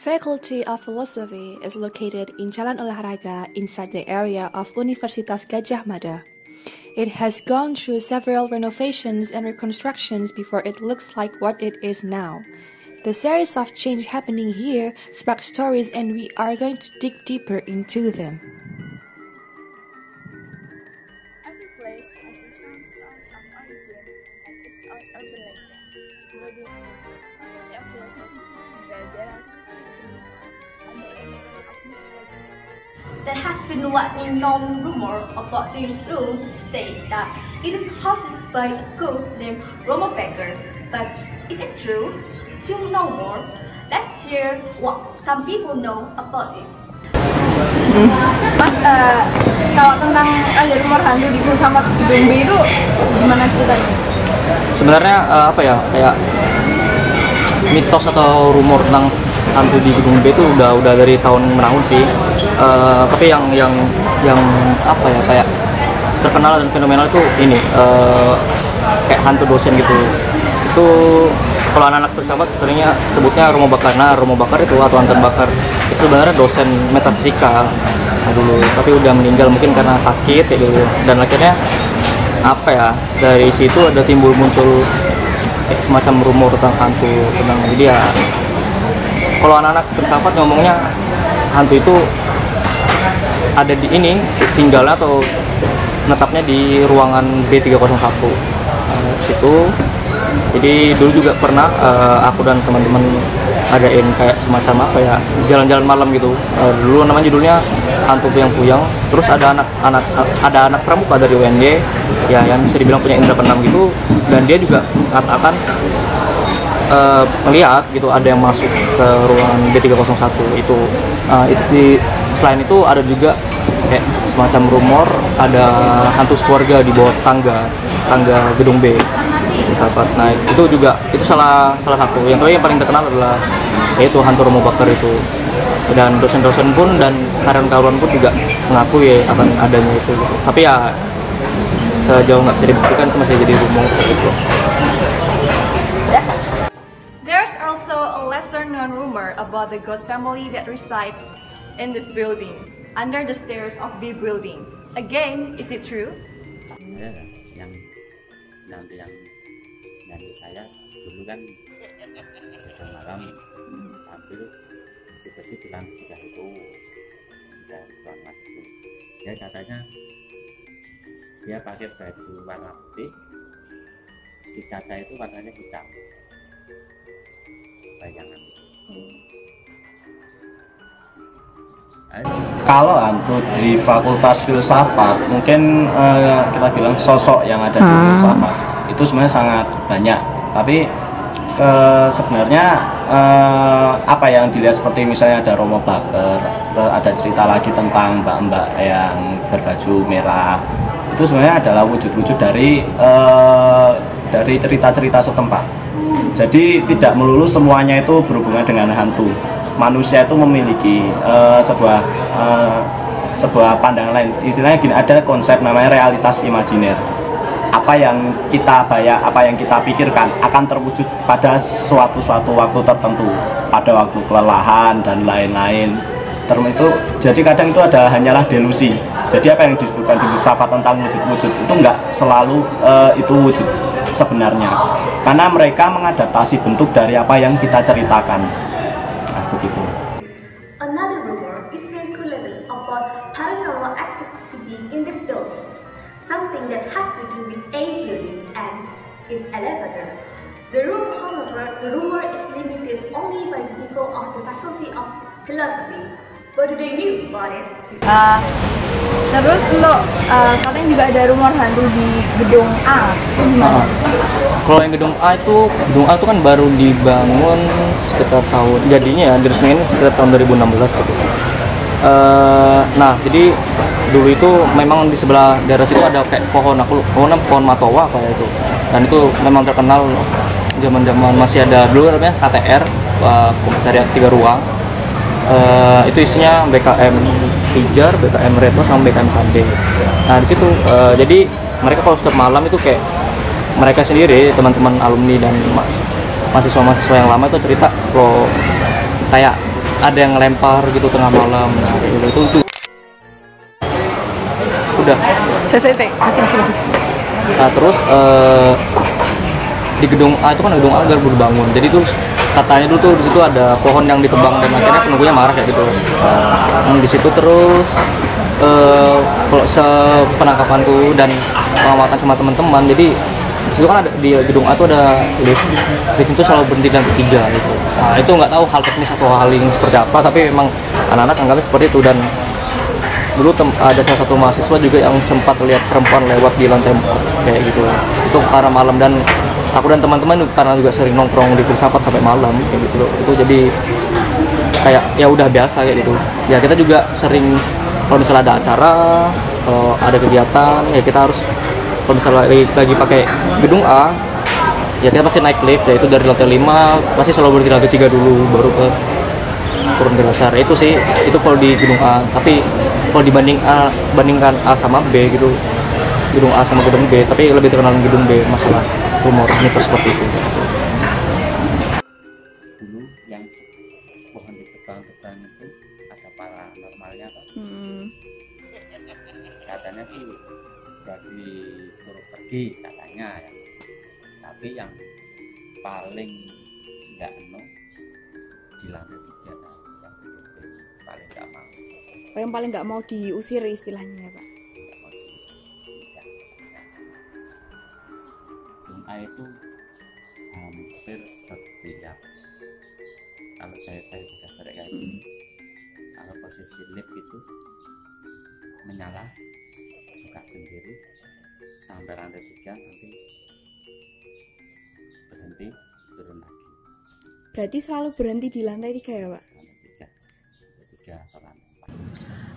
Faculty of Philosophy is located in Jalan Olahraga inside the area of Universitas Gadjah Mada. It has gone through several renovations and reconstructions before it looks like what it is now. The series of change happening here spark stories, and we are going to dig deeper into them. Every place has a some sort of origin and its own urban legend. Maybe Faculty of Philosophy, where there are some on the existence of new legend. There has been widely known rumor about this room state that it is haunted by a ghost named Romo Becker. But is it true? To know more, let's hear what some people know about it. Mas, kalau tentang ada rumor hantu di Filsafat Gedung B itu gimana ceritanya? Sebenarnya apa ya, kayak mitos atau rumor tentang hantu di Gedung B itu udah dari tahun menahun sih. Tapi yang apa ya, kayak terkenal dan fenomenal itu ini kayak hantu dosen gitu. Itu kalau anak-anak filsafat seringnya sebutnya Romo Bakar. Nah, Romo Bakar itu atau Anton Bakar itu sebenarnya dosen metafisika dulu, tapi udah meninggal mungkin karena sakit ya dulu. Dan akhirnya apa ya, dari situ ada muncul kayak semacam rumor tentang hantu, tentang jadi ya kalau anak-anak filsafat ngomongnya hantu itu ada di ini, tinggalnya atau menetapnya di ruangan B301 situ. Jadi dulu juga pernah aku dan teman-teman adain kayak semacam apa ya, jalan-jalan malam gitu. Dulu namanya judulnya Hantu Puyang-Puyang. Terus ada anak pramuka dari UNY ya, yang bisa dibilang punya indera keenam gitu, dan dia juga akan melihat gitu ada yang masuk ke ruangan B301 itu. Selain itu ada juga kayak semacam rumor ada hantu keluarga di bawah tangga Gedung B. Sahabat. Nah, itu salah satu. Yang paling terkenal adalah yaitu hantu Romo Bakar itu. Dan dosen-dosen pun dan karyawan-karyawan pun juga mengakui ya akan adanya itu. Tapi ya sejauh nggak bisa dibuktikan itu masih jadi rumor gitu. There's also a lesser known rumor about the ghost family that resides in this building, under the stairs of B building. Again, is it true? Ya, yang nanti saya dulu kan sedang malam ambil bersih-bersih di lantai 3 itu, dan ruangan itu ya katanya dia pakai baju warna putih, di kaca itu warnanya hitam, bayangan. Kalau hantu di Fakultas Filsafat mungkin kita bilang sosok yang ada di filsafat itu sebenarnya sangat banyak, tapi sebenarnya apa yang dilihat seperti misalnya ada Romo Bakar, ada cerita lagi tentang mbak-mbak yang berbaju merah, itu sebenarnya adalah wujud-wujud dari cerita-cerita setempat. Jadi tidak melulu semuanya itu berhubungan dengan hantu. Manusia itu memiliki sebuah pandangan lain. Istilahnya gini, ada konsep namanya realitas imajiner. Apa yang kita apa yang kita pikirkan akan terwujud pada suatu waktu tertentu, pada waktu kelelahan dan lain-lain. Itu jadi kadang itu hanyalah delusi. Jadi apa yang disebutkan di filsafat tentang wujud-wujud itu enggak selalu itu wujud sebenarnya, karena mereka mengadaptasi bentuk dari apa yang kita ceritakan. Nah, begitu. Another rumor is circulated about paranormal activity in this building, something that has to do with A building and its elevator. The rumor is limited only by the people of the Faculty of Philosophy. What do they know about it? Terus untuk katanya juga ada rumor hantu di Gedung A. Itu gimana? Kalau yang Gedung A itu kan baru dibangun sekitar tahun, jadinya ya diresmikan sekitar tahun 2016 gitu. Nah, jadi dulu itu memang di sebelah daerah situ ada kayak pohon matowa kayak itu. Dan itu memang terkenal zaman-zaman masih ada dulu namanya KTR, Komisariat 3 Ruang. Itu isinya BKM Pijar, BKM Retro sama BKM Sade. Nah, di situ jadi mereka kalau setiap malam itu kayak mereka sendiri, teman-teman alumni dan mahasiswa-mahasiswa yang lama itu cerita kalau kayak ada yang ngelempar gitu tengah malam. Nah, itu udah. Masih. Nah terus di gedung A itu kan gedung A baru bangun, jadi tuh katanya dulu tuh di situ ada pohon yang ditebang dan akhirnya penunggunya marah kayak gitu. Di situ terus kalau sepenangkapanku dan pengamatan sama teman-teman, jadi itu kan ada di gedung A tuh ada lift itu selalu berhenti dan bertiga gitu. Nah itu nggak tahu hal teknis atau hal yang seperti apa, tapi memang anak-anak anggapnya seperti itu. Dan dulu ada salah satu mahasiswa juga yang sempat lihat perempuan lewat di lantai 4 kayak gitu. Itu karena malam, dan aku dan teman-teman karena juga sering nongkrong di filsafat sampai malam kayak gitu loh. Itu jadi kayak ya udah biasa kayak gitu. Ya kita juga sering kalau misalnya ada acara, kalau ada kegiatan, ya kita harus kalau misalnya lagi pakai gedung A, ya kita pasti naik lift, yaitu dari lantai 5 pasti selalu berhenti lantai 3 dulu baru ke turun ke dasar. Itu sih, itu kalau di gedung A. Tapi kalau bandingkan A sama B gitu, gedung A sama gedung B, tapi lebih terkenal gedung B masalah rumor mitos seperti itu. Dulu yang pohon ditebang-tebang itu ada paranormalnya kan? Katanya sih udah disuruh pergi katanya ya. Tapi yang paling nggak di lantai 3 yang paling nggak mau. Yang paling nggak mau diusir istilahnya ya Pak. Nggak mau dipindah. Gedung A itu hampir setiap kalau saya juga sering kayak gini, kalau posisi lift itu menyala buka sendiri sampai lantai 3 nanti berhenti turun lagi. Berarti selalu berhenti di lantai 3 ya Pak? Lantai 3 atau lantai 4.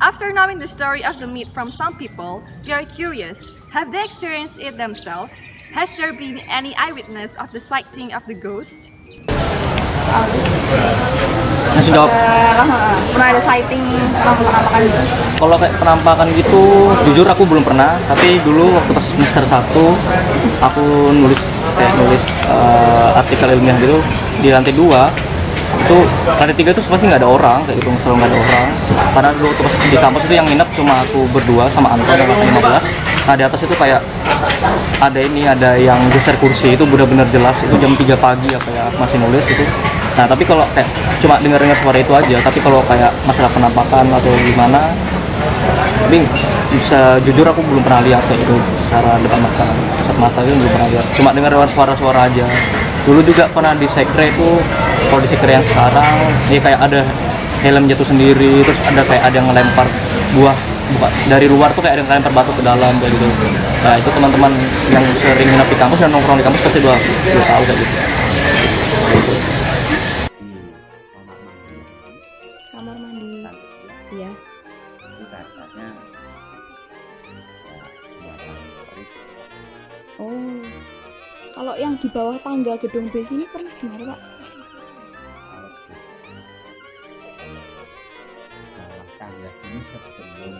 After knowing the story of the myth from some people, we are curious, have they experienced it themselves? Has there been any eyewitness of the sighting of the ghost? Masih jawab. Pernah ada sighting penampakan gitu? Kalau kayak penampakan gitu, jujur aku belum pernah. Tapi dulu waktu pas semester 1, aku nulis artikel ilmiah gitu di lantai 2. Itu lantai 3 itu pasti nggak ada orang, kayak gitu, selalu nggak ada orang. Karena dulu waktu pas di kampus itu yang nginep cuma aku berdua sama Anto dan lantai 15. Nah di atas itu kayak ada yang geser kursi, itu benar-benar jelas. Itu jam 3 pagi apa ya, masih nulis itu. Nah tapi kalau kayak cuma dengar suara itu aja. Tapi kalau kayak masalah penampakan atau gimana, tapi bisa jujur aku belum pernah lihat kayak itu secara depan mata. Saat masa itu belum pernah lihat. Cuma dengar suara-suara aja. Dulu juga pernah di sekre itu, kalau di sekre yang sekarang, ya kayak ada helm jatuh sendiri, terus ada yang ngelempar buah dari luar tuh kayak ada yang ngelempar batu ke dalam kayak gitu. Nah itu teman-teman yang sering nginep di kampus dan nongkrong di kampus pasti udah tahu kayak gitu. Kamar mandi. Iya. Itu katanya Oh. Kalau yang di bawah tangga gedung B sini pernah dengar Pak? bawah tangga sini sebelum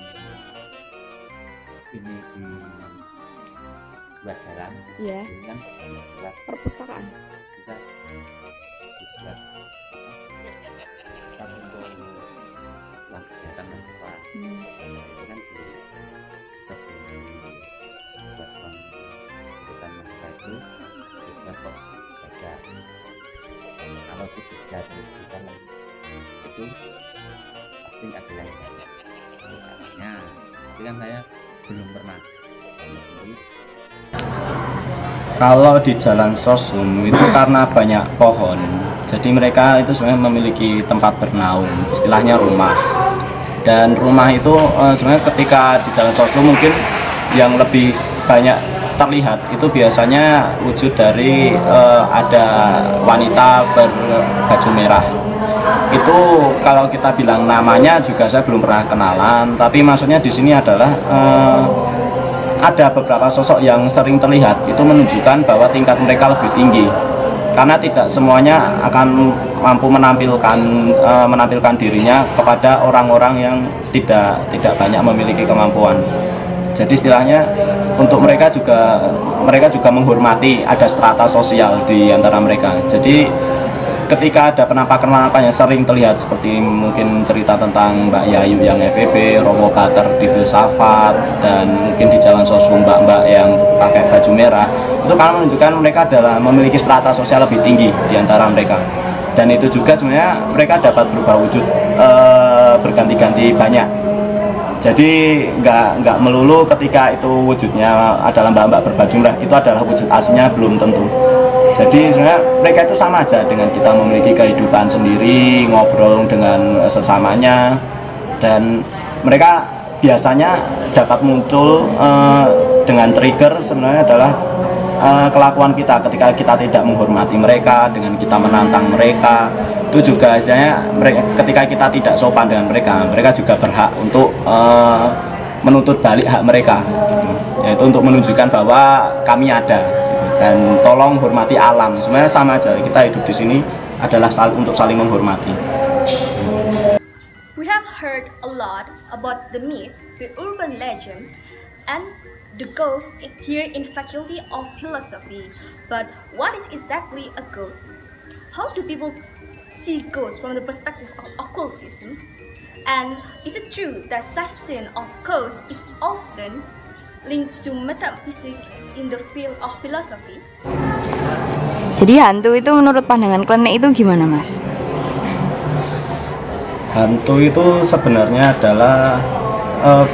ini dibuat jalan, Iya. ini kan buat Perpustakaan. kita dibuat sekitar untuk ruang kegiatan mahasiswa. Itu kan sebelum buat ruang kegiatan mahasiswa itu dibuat pos jaga. Kalau tidak kita itu pasti ada yang jaga katanya. Tapi kan saya belum pernah sendiri. Kalau di Jalan Sosum itu karena banyak pohon, jadi mereka itu sebenarnya memiliki tempat bernaung, istilahnya rumah. Dan rumah itu sebenarnya ketika di Jalan Sosum mungkin yang lebih banyak terlihat itu biasanya wujud dari ada wanita berbaju merah. Itu kalau kita bilang namanya juga saya belum pernah kenalan, tapi maksudnya di sini adalah ada beberapa sosok yang sering terlihat, itu menunjukkan bahwa tingkat mereka lebih tinggi karena tidak semuanya akan mampu menampilkan dirinya kepada orang-orang yang tidak banyak memiliki kemampuan. Jadi istilahnya untuk mereka juga menghormati ada strata sosial di antara mereka. Jadi ketika ada penampakan-penampakan yang sering terlihat seperti mungkin cerita tentang Mbak Yayu yang FEB, Romo Bater di filsafat, dan mungkin di Jalan Sosum mbak-mbak yang pakai baju merah, itu karena menunjukkan mereka adalah memiliki strata sosial lebih tinggi di antara mereka. Dan itu juga sebenarnya mereka dapat berubah wujud berganti-ganti banyak. Jadi nggak melulu ketika itu wujudnya adalah mbak-mbak berbaju merah, itu adalah wujud aslinya, belum tentu. Jadi sebenarnya mereka itu sama aja dengan kita memiliki kehidupan sendiri, ngobrol dengan sesamanya, dan mereka biasanya dapat muncul dengan trigger sebenarnya adalah kelakuan kita ketika kita tidak menghormati mereka, dengan kita menantang mereka. Itu juga sebenarnya ketika kita tidak sopan dengan mereka, mereka juga berhak untuk menuntut balik hak mereka, yaitu untuk menunjukkan bahwa kami ada. Dan tolong hormati alam. Sebenarnya sama aja, kita hidup di sini adalah untuk saling menghormati. We have heard a lot about the myth, the urban legend, and the ghost here in Faculty of Philosophy. But what is exactly a ghost? How do people see ghosts from the perspective of occultism? And is it true that such scene of ghosts is often linked to metaphysics in the field of philosophy? Jadi hantu itu menurut pandangan Klenik itu gimana, Mas? Hantu itu sebenarnya adalah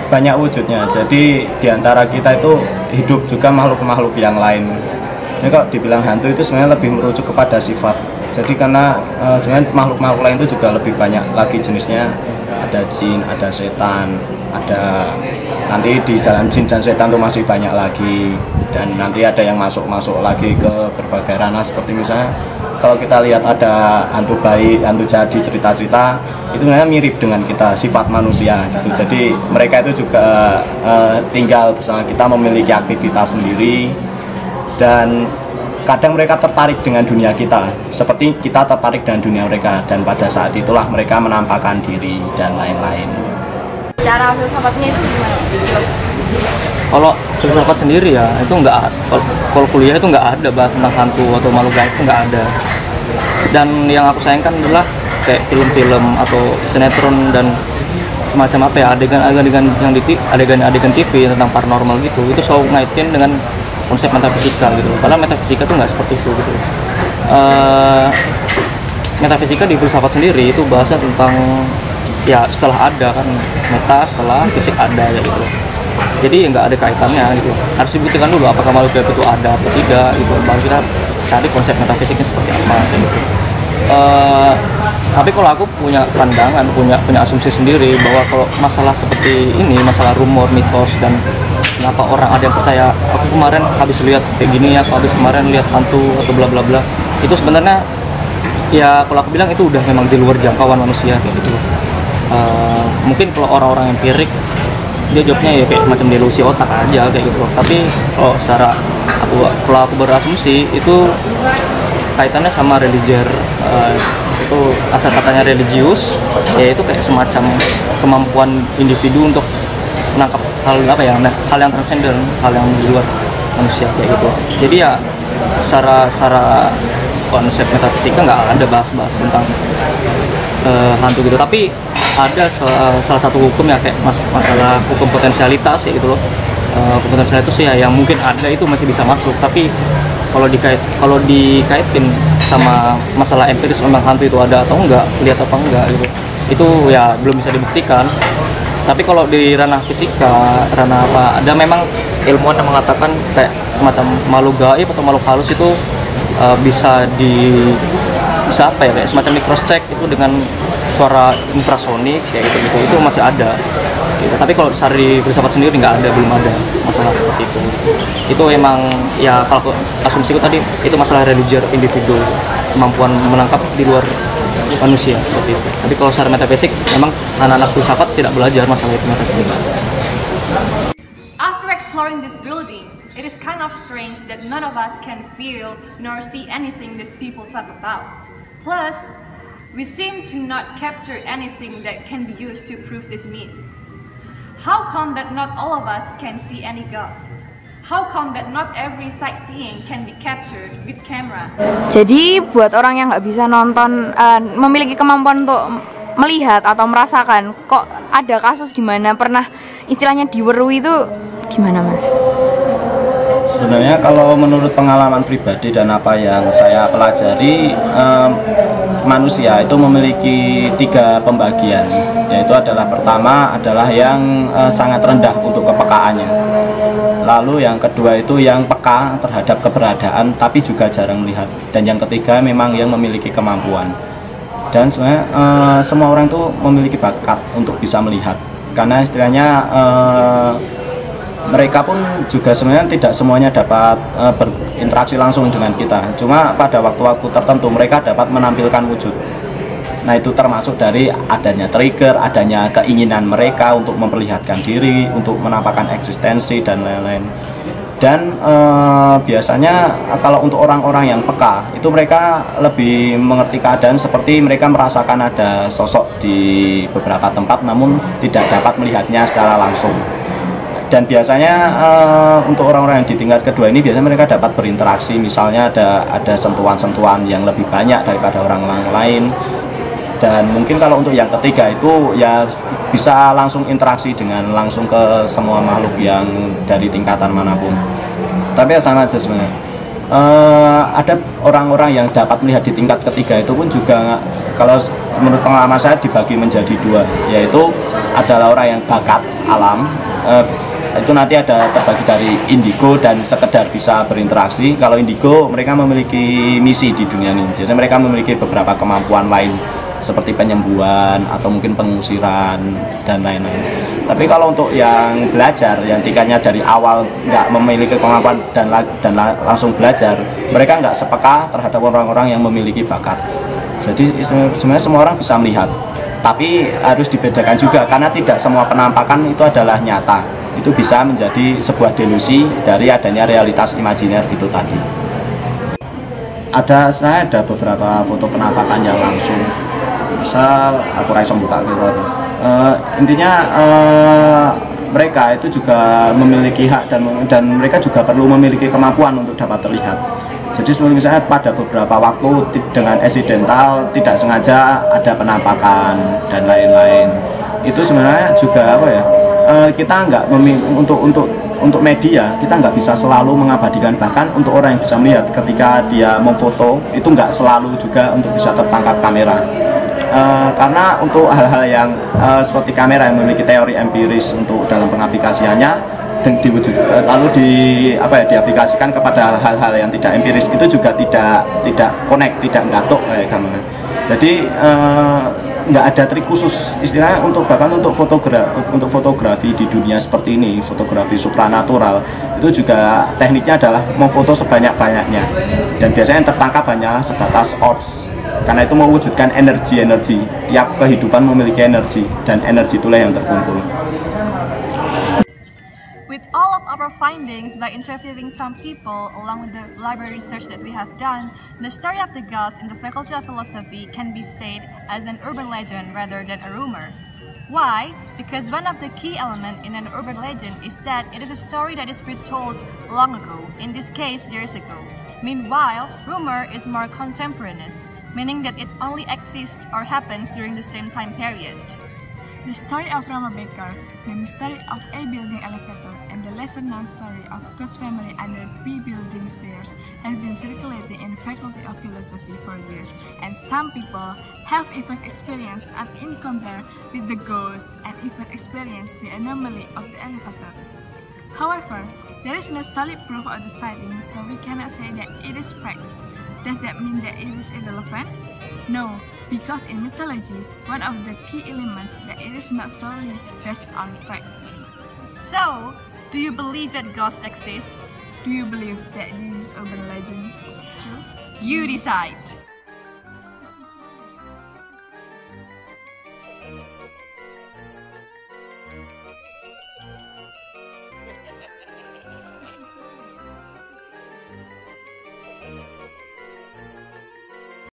banyak wujudnya. Jadi diantara kita itu hidup juga makhluk-makhluk yang lain. Ini kok dibilang hantu itu sebenarnya lebih merujuk kepada sifat. Jadi karena sebenarnya makhluk-makhluk lain itu juga lebih banyak lagi jenisnya. Ada jin, ada setan, ada nanti di dalam jin dan setan itu masih banyak lagi, dan nanti ada yang masuk lagi ke berbagai ranah. Seperti misalnya kalau kita lihat ada hantu baik, hantu jadi, cerita-cerita itu sebenarnya mirip dengan kita, sifat manusia gitu. Jadi mereka itu juga tinggal bersama kita, memiliki aktivitas sendiri, dan kadang mereka tertarik dengan dunia kita seperti kita tertarik dengan dunia mereka, dan pada saat itulah mereka menampakkan diri dan lain-lain. Cara filsafatnya itu gimana? Kalau filsafat sendiri ya itu nggak, kalau kuliah itu nggak ada bahas tentang hantu atau makhluk gaib, itu nggak ada. Dan yang aku sayangkan adalah kayak film-film atau sinetron dan semacam apa ya, adegan-adegan yang adegan TV tentang paranormal gitu, itu selalu ngaitin dengan konsep metafisika gitu. Padahal metafisika itu nggak seperti itu gitu. Metafisika di filsafat sendiri itu bahasa tentang ya setelah ada kan, meta setelah fisik ada ya gitu. Jadi nggak ada kaitannya gitu. Harus dibuktikan dulu apakah makhluk gaib itu ada atau tidak gitu. Baru kita cari konsep metafisiknya seperti apa gitu. Tapi kalau aku punya pandangan, punya asumsi sendiri bahwa kalau masalah seperti ini, masalah rumor, mitos, dan kenapa orang ada yang percaya aku kemarin habis lihat kayak gini ya, aku habis kemarin lihat hantu atau bla bla bla, itu sebenarnya ya kalau aku bilang itu udah memang di luar jangkauan manusia kayak gitu. Mungkin kalau orang-orang empirik dia jawabnya ya kayak macam delusi otak aja kayak gitu. Tapi kalau aku berasumsi itu kaitannya sama religier, itu asal katanya religius, ya itu kayak semacam kemampuan individu untuk menangkap hal yang transenden, hal yang di luar manusia kayak gitu. Jadi ya secara konsep metafisika nggak ada bahas-bahas tentang hantu gitu. Tapi ada salah satu hukum ya kayak masalah hukum potensialitas ya gitu loh. Hukum potensialitas ya yang mungkin ada itu masih bisa masuk, tapi kalau dikaitin sama masalah empiris memang hantu itu ada atau enggak, lihat apa enggak gitu, itu ya belum bisa dibuktikan. Tapi kalau di ranah fisika, ranah apa, ada memang ilmuwan yang mengatakan kayak semacam makhluk gaib atau makhluk halus itu bisa apa ya, kayak semacam di cross check itu dengan suara infrasonik kayak gitu, itu masih ada gitu. Tapi kalau dari filsafat sendiri nggak ada, belum ada masalah seperti itu. Itu emang ya kalau asumsiku tadi itu masalah religier individu, kemampuan menangkap di luar manusia seperti itu. Tapi kalau secara metafisik memang anak-anak filsafat tidak belajar masalah itu metafisik. After exploring this building, it is kind of strange that none of us can feel nor see anything these people talk about. Plus, we seem to not capture anything that can be used to prove this myth. How come that not all of us can see any ghost? How come that not every sightseeing can be captured with camera? Jadi buat orang yang nggak bisa nonton, memiliki kemampuan untuk melihat atau merasakan, kok ada kasus di mana pernah istilahnya diweru itu gimana, Mas? Sebenarnya kalau menurut pengalaman pribadi dan apa yang saya pelajari, manusia itu memiliki 3 pembagian, yaitu adalah pertama adalah yang sangat rendah untuk kepekaannya, lalu yang kedua itu yang peka terhadap keberadaan tapi juga jarang melihat, dan yang ketiga memang yang memiliki kemampuan. Dan sebenarnya semua orang itu memiliki bakat untuk bisa melihat, karena istilahnya mereka pun juga sebenarnya tidak semuanya dapat berinteraksi langsung dengan kita. Cuma pada waktu-waktu tertentu mereka dapat menampilkan wujud. Nah, itu termasuk dari adanya trigger, adanya keinginan mereka untuk memperlihatkan diri, untuk menampakkan eksistensi dan lain-lain. Dan biasanya kalau untuk orang-orang yang peka, itu mereka lebih mengerti keadaan seperti mereka merasakan ada sosok di beberapa tempat namun tidak dapat melihatnya secara langsung. Dan biasanya untuk orang-orang yang di tingkat kedua ini biasanya mereka dapat berinteraksi, misalnya ada sentuhan-sentuhan yang lebih banyak daripada orang-orang lain. Dan mungkin kalau untuk yang ketiga itu ya bisa langsung interaksi dengan langsung ke semua makhluk yang dari tingkatan manapun. Tapi ya sama aja sebenarnya. Ada orang-orang yang dapat melihat di tingkat ketiga itu pun juga, kalau menurut pengalaman saya, dibagi menjadi 2, yaitu adalah orang yang bakat alam, itu nanti ada terbagi dari indigo dan sekedar bisa berinteraksi. Kalau indigo mereka memiliki misi di dunia ini, jadi mereka memiliki beberapa kemampuan lain seperti penyembuhan atau mungkin pengusiran dan lain-lain. Tapi kalau untuk yang belajar, yang tingkatnya dari awal nggak memiliki kemampuan dan langsung belajar, mereka nggak sepeka terhadap orang-orang yang memiliki bakat. Jadi sebenarnya semua orang bisa melihat, tapi harus dibedakan juga karena tidak semua penampakan itu adalah nyata. Itu bisa menjadi sebuah delusi dari adanya realitas imajiner itu tadi. Saya ada beberapa foto penampakan yang langsung, misal aku raiso buka gitu. Intinya mereka itu juga memiliki hak dan mereka juga perlu memiliki kemampuan untuk dapat terlihat. Jadi seperti misalnya pada beberapa waktu dengan accidental, tidak sengaja ada penampakan dan lain-lain. Itu sebenarnya juga apa ya? Kita nggak untuk media, kita nggak bisa selalu mengabadikan, bahkan untuk orang yang bisa melihat ketika dia memfoto itu nggak selalu juga untuk bisa tertangkap kamera. Karena untuk hal-hal yang seperti kamera yang memiliki teori empiris untuk dalam pengaplikasiannya dan lalu diaplikasikan kepada hal-hal yang tidak empiris, itu juga tidak connect, tidak ngatuk kayak kamera. Jadi nggak ada trik khusus istilahnya bahkan untuk fotografi di dunia seperti ini, fotografi supranatural, itu juga tekniknya adalah memfoto sebanyak-banyaknya, dan biasanya yang tertangkap hanya sebatas orbs, karena itu mewujudkan energi. Tiap kehidupan memiliki energi, dan energi itulah yang terkumpul. With all of our findings by interviewing some people along with the library research that we have done, the story of the ghost in the Faculty of Philosophy can be said as an urban legend rather than a rumor. Why? Because one of the key elements in an urban legend is that it is a story that is retold long ago, in this case years ago. Meanwhile, rumor is more contemporaneous, meaning that it only exists or happens during the same time period. The story of Rama Baker, the mystery of a building elevator, and the lesser-known story of ghost family under 3 building stairs have been circulating in the Faculty of Philosophy for years, and some people have even experienced an encounter with the ghost and even experienced the anomaly of the elevator. However, there is no solid proof of the sighting, so we cannot say that it is fact. Does that mean that it is irrelevant? No, because in mythology, one of the key elements that it is not solely based on facts. So, do you believe that ghosts exist? Do you believe that this is urban legend? True? You decide.